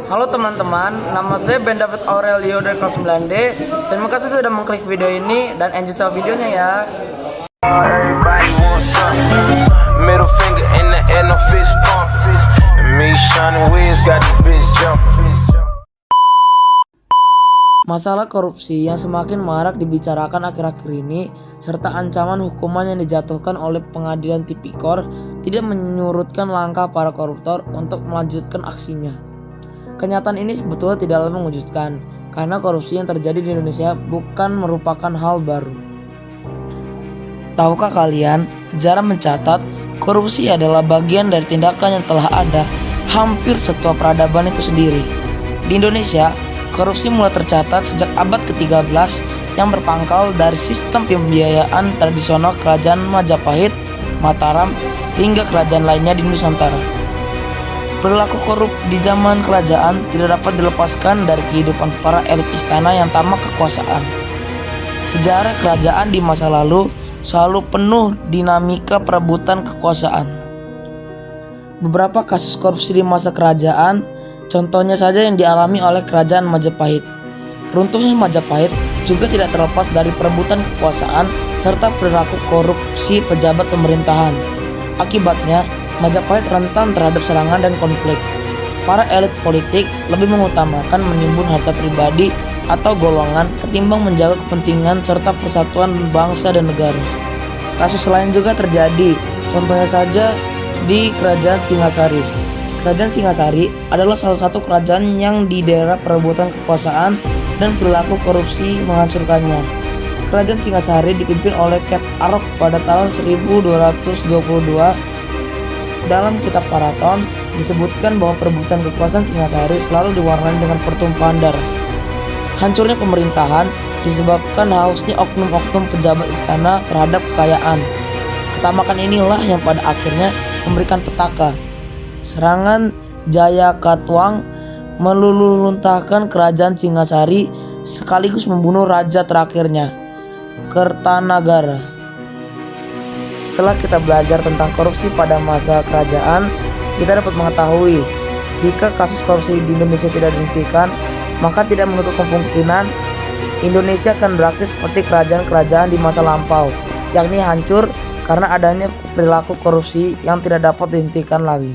Halo teman-teman, nama saya Ben David Aurelio dari kelas 9D. Terima kasih sudah mengklik video ini dan enjoy sama videonya ya. Everybody wants something. Middle finger in the air, no fist pump. And me, Shawnee Wiz, got this bitch jumping. Masalah korupsi yang semakin marak dibicarakan akhir-akhir ini serta ancaman hukuman yang dijatuhkan oleh pengadilan tipikor tidak menyurutkan langkah para koruptor untuk melanjutkan aksinya. Kenyataan ini sebetulnya tidaklah mengejutkan karena korupsi yang terjadi di Indonesia bukan merupakan hal baru. Tahukah kalian, sejarah mencatat korupsi adalah bagian dari tindakan yang telah ada hampir setua peradaban itu sendiri. Di Indonesia, korupsi mulai tercatat sejak abad ke-13 yang berpangkal dari sistem pembiayaan tradisional kerajaan Majapahit, Mataram, hingga kerajaan lainnya di Nusantara. Perilaku korup di zaman kerajaan tidak dapat dilepaskan dari kehidupan para elit istana yang tamak kekuasaan. Sejarah kerajaan di masa lalu selalu penuh dinamika perebutan kekuasaan. Beberapa kasus korupsi di masa kerajaan, contohnya saja yang dialami oleh kerajaan Majapahit. Runtuhnya Majapahit juga tidak terlepas dari perebutan kekuasaan serta perilaku korupsi pejabat pemerintahan. Akibatnya, Majapahit rentan terhadap serangan dan konflik. Para elit politik lebih mengutamakan menimbun harta pribadi atau golongan ketimbang menjaga kepentingan serta persatuan bangsa dan negara. Kasus lain juga terjadi, contohnya saja di Kerajaan Singasari. Kerajaan Singasari adalah salah satu kerajaan yang di daerah perebutan kekuasaan dan perilaku korupsi menghancurkannya. Kerajaan Singasari dipimpin oleh Ken Arok pada tahun 1222. Dalam kitab Paraton disebutkan bahwa perebutan kekuasaan Singasari selalu diwarnai dengan pertumpahan darah. Hancurnya pemerintahan disebabkan hausnya oknum-oknum pejabat istana terhadap kekayaan. Ketamakan inilah yang pada akhirnya memberikan petaka. Serangan Jayakatwang meluluhluntahkan kerajaan Singasari sekaligus membunuh raja terakhirnya, Kertanagara. Setelah kita belajar tentang korupsi pada masa kerajaan, kita dapat mengetahui jika kasus korupsi di Indonesia tidak dihentikan, maka tidak menutup kemungkinan Indonesia akan berakhir seperti kerajaan-kerajaan di masa lampau, yakni hancur karena adanya perilaku korupsi yang tidak dapat dihentikan lagi.